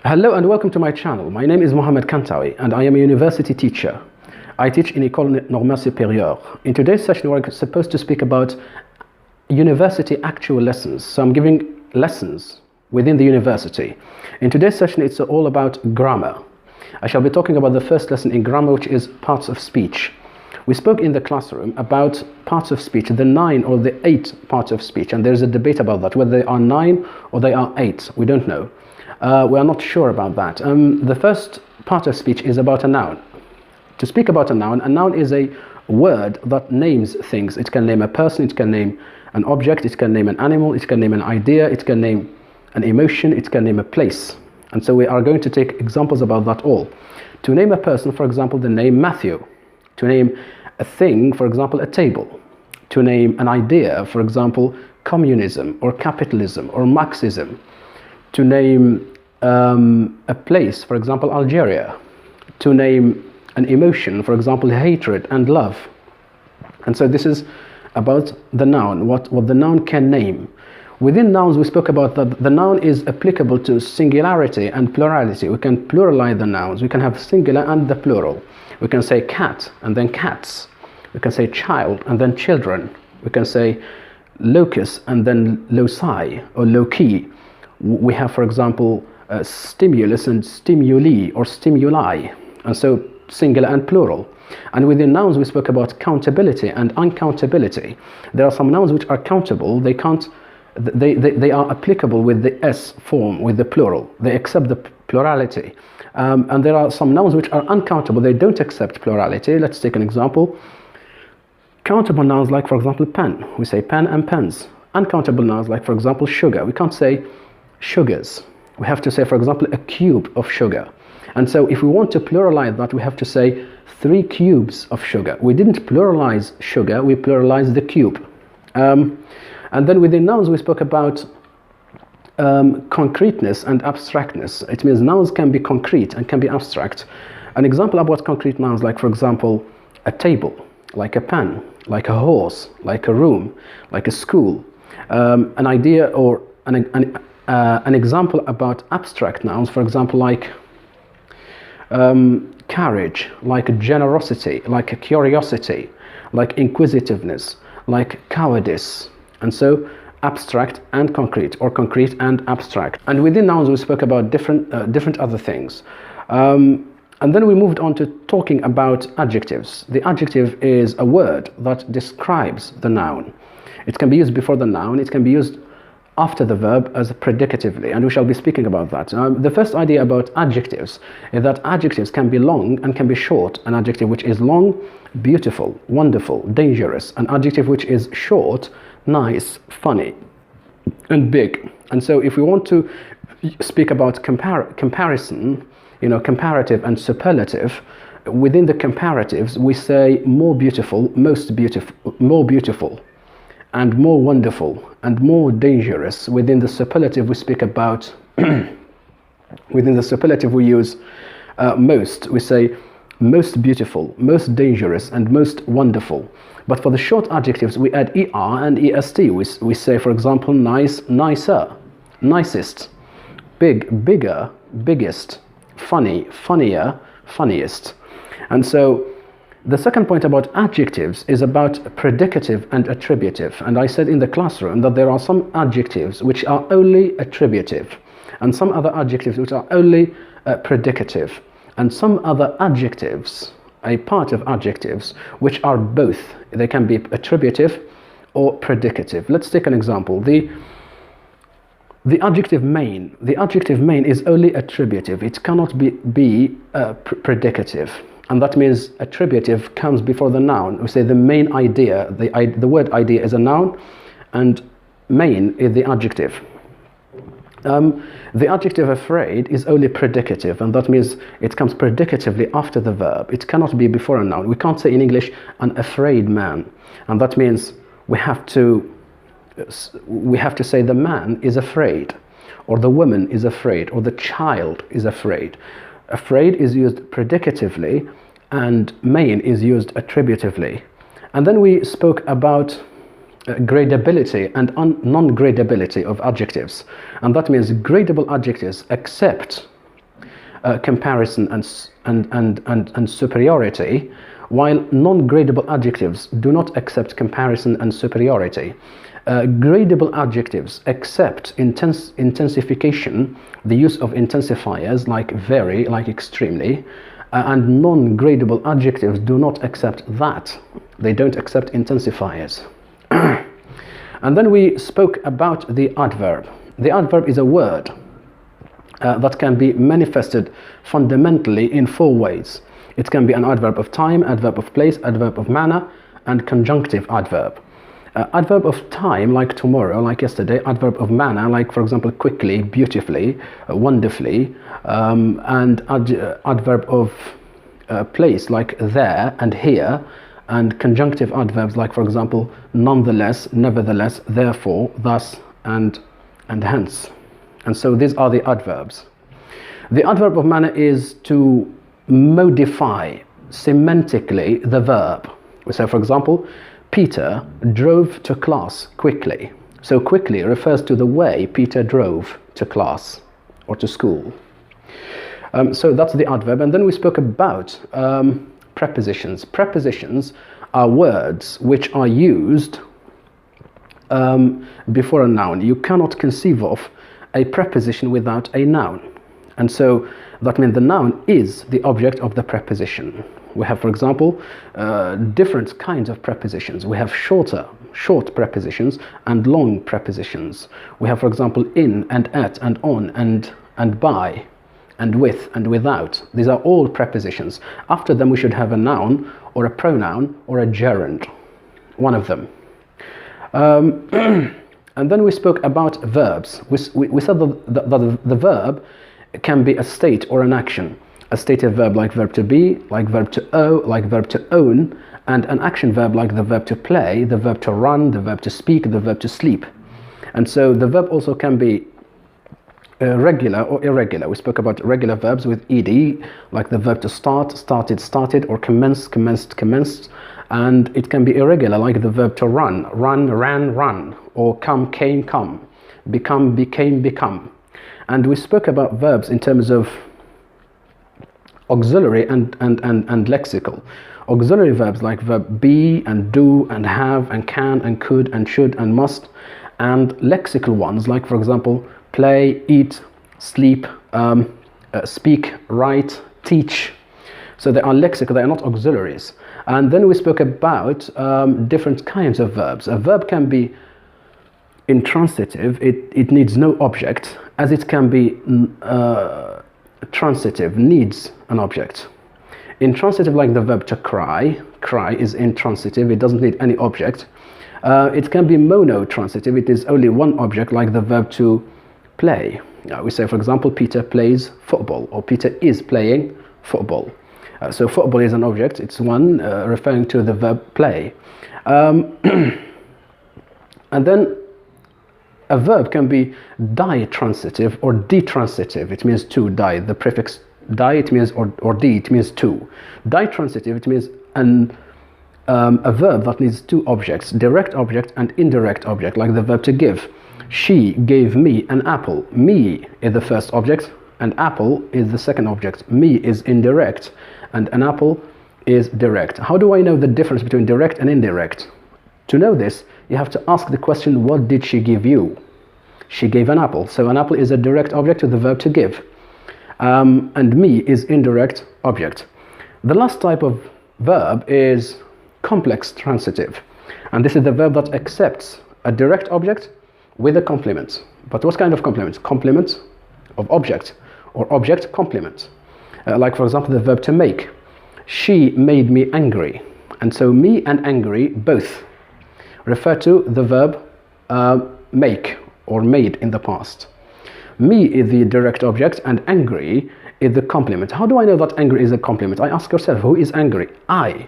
Hello and welcome to my channel. My name is Mohamed Kantawi and I am a university teacher. I teach in École Normale Supérieure. In today's session we're supposed to speak about university actual lessons. So I'm giving lessons within the university. In today's session it's all about grammar. I shall be talking about the first lesson in grammar, which is parts of speech. We spoke in the classroom about parts of speech, the 9 or the 8 parts of speech, and there's a debate about that, whether they are 9 or they are 8. We don't know. We are not sure about that. The first part of speech is about a noun. To speak about a noun is a word that names things. It can name a person, it can name an object, it can name an animal, it can name an idea, it can name an emotion, it can name a place. And so we are going to take examples about that all. To name a person, for example, the name Matthew. To name a thing, for example, a table. To name an idea, for example, communism or capitalism or Marxism. To name a place, for example, Algeria. To name an emotion, for example, hatred and love. And so this is about the noun, what the noun can name. Within nouns, we spoke about that the noun is applicable to singularity and plurality. We can pluralize the nouns. We can have singular and the plural. We can say cat and then cats. We can say child and then children. We can say locus and then loci or loci. We have, for example, stimulus and stimuli or stimuli, and so singular and plural. And within nouns we spoke about countability and uncountability. There are some nouns which are countable. They are applicable with the s form, with the plural. They accept the plurality. And there are some nouns which are uncountable. They don't accept plurality. Let's take an example. Countable nouns like, for example, pen. We say pen and pens. Uncountable nouns like, for example, sugar. We can't say sugars. We have to say, for example, a cube of sugar. And so if we want to pluralize that, we have to say 3 cubes of sugar. We didn't pluralize sugar, we pluralized the cube. And then within nouns we spoke about concreteness and abstractness. It means nouns can be concrete and can be abstract. An example about concrete nouns like, for example, a table, like a pen, like a horse, like a room, like a school, an idea or an example about abstract nouns, for example, like courage, like generosity, like curiosity, like inquisitiveness, like cowardice. And so abstract and concrete, or concrete and abstract. And within nouns we spoke about different other things. And then we moved on to talking about adjectives. The adjective is a word that describes the noun. It can be used before the noun, it can be used after the verb as predicatively, and we shall be speaking about that. The first idea about adjectives is that adjectives can be long and can be short. An adjective which is long, beautiful, wonderful, dangerous. An adjective which is short, nice, funny, and big. And so if we want to speak about comparison, comparative and superlative, within the comparatives we say more beautiful, most beautiful, more beautiful, and more wonderful, and more dangerous. Within the superlative we speak about, within the superlative we use most. We say most beautiful, most dangerous, and most wonderful. But for the short adjectives we add er and est. We say, for example, nice, nicer, nicest, big, bigger, biggest, funny, funnier, funniest. And so the second point about adjectives is about predicative and attributive. And I said in the classroom that there are some adjectives which are only attributive, and some other adjectives which are only predicative, and some other adjectives, a part of adjectives, which are both. They can be attributive or predicative. Let's take an example. The adjective main. The adjective main is only attributive. It cannot be predicative. And that means attributive comes before the noun. We say the main idea. The word idea is a noun, and main is the adjective. The adjective afraid is only predicative, and that means it comes predicatively after the verb. It cannot be before a noun. We can't say in English an afraid man, and that means we have to say the man is afraid, or the woman is afraid, or the child is afraid. Afraid is used predicatively and main is used attributively. And then we spoke about gradability and non-gradability of adjectives. And that means gradable adjectives accept comparison and superiority, while non-gradable adjectives do not accept comparison and superiority. Gradable adjectives accept intensification, the use of intensifiers like very, like extremely, and non-gradable adjectives do not accept that. They don't accept intensifiers. And then we spoke about the adverb. The adverb is a word that can be manifested fundamentally in 4 ways. It can be an adverb of time, adverb of place, adverb of manner, and conjunctive adverb. Adverb of time, like tomorrow, like yesterday. Adverb of manner, like for example quickly, beautifully, wonderfully. And adverb of place, like there and here. And conjunctive adverbs, like for example nonetheless, nevertheless, therefore, thus, and hence. And so these are the adverbs. The adverb of manner is to modify semantically the verb. We say, for example, Peter drove to class quickly. So quickly refers to the way Peter drove to class or to school. So that's the adverb. And then we spoke about prepositions. Prepositions are words which are used before a noun. You cannot conceive of a preposition without a noun. And so that means the noun is the object of the preposition. We have, for example, different kinds of prepositions. We have short prepositions and long prepositions. We have, for example, in and at and on and by and with and without. These are all prepositions. After them we should have a noun or a pronoun or a gerund, one of them. And then we spoke about verbs. We said that the verb can be a state or an action. A stative verb like verb to be, like verb to owe, like verb to own, and an action verb like the verb to play, the verb to run, the verb to speak, the verb to sleep. And so the verb also can be regular or irregular. We spoke about regular verbs with ed, like the verb to start, started, started, or commence, commenced, commenced. And it can be irregular, like the verb to run, run, ran, run, or come, came, come, become, became, become. And we spoke about verbs in terms of auxiliary and lexical. Auxiliary verbs like verb be and do and have and can and could and should and must, and lexical ones like, for example, play, eat, sleep, speak, write, teach. So they are lexical, they are not auxiliaries. And then we spoke about different kinds of verbs. A verb can be intransitive, it needs no object, as it can be transitive, needs an object. Intransitive, like the verb to cry. Cry is intransitive, it doesn't need any object. It can be monotransitive, it is only one object, like the verb to play. We say, for example, Peter plays football, or Peter is playing football. So football is an object, it's one referring to the verb play. And then a verb can be ditransitive or detransitive. It means to, die. The prefix die, it means, or de, it means to. Ditransitive, it means a verb that needs two objects, direct object and indirect object, like the verb to give. She gave me an apple. Me is the first object, and apple is the second object. Me is indirect, and an apple is direct. How do I know the difference between direct and indirect? To know this, you have to ask the question, what did she give you? She gave an apple. So an apple is a direct object to the verb to give. And me is indirect object. The last type of verb is complex transitive. And this is the verb that accepts a direct object with a complement. But what kind of complement? Complement of object, or object complement. Like, for example, the verb to make. She made me angry. And so me and angry both refer to the verb make, or made in the past. Me is the direct object and angry is the complement. How do I know that angry is a complement? I ask yourself, who is angry? I.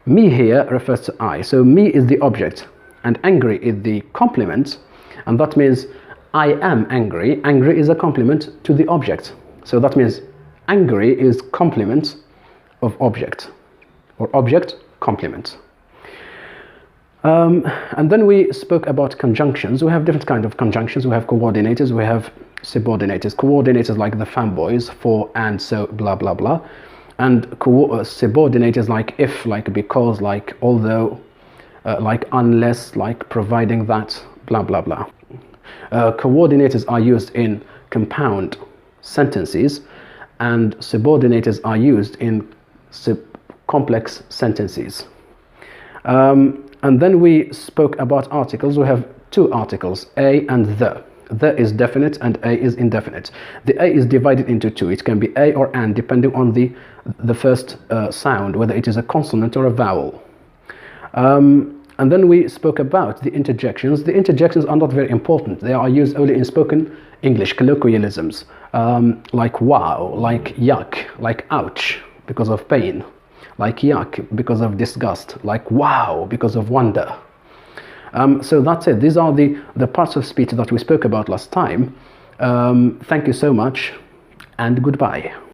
Me here refers to I. So me is the object and angry is the complement, and that means I am angry. Angry is a complement to the object. So that means angry is complement of object, or object complement. And then we spoke about conjunctions. We have different kinds of conjunctions. We have coordinators, we have subordinators. Coordinators like the fanboys, for, and, so, blah blah blah. And subordinators like if, like because, like although, like unless, like providing that, blah blah blah. Coordinators are used in compound sentences, and subordinators are used in complex sentences. And then we spoke about articles. We have two articles, a and the. The is definite and a is indefinite. The a is divided into two. It can be a or an depending on the first sound, whether it is a consonant or a vowel. And then we spoke about the interjections. The interjections are not very important. They are used only in spoken English colloquialisms, like wow, like yuck, like ouch because of pain, like yuck because of disgust, like wow because of wonder. So that's it. These are the parts of speech that we spoke about last time. Thank you so much, and goodbye.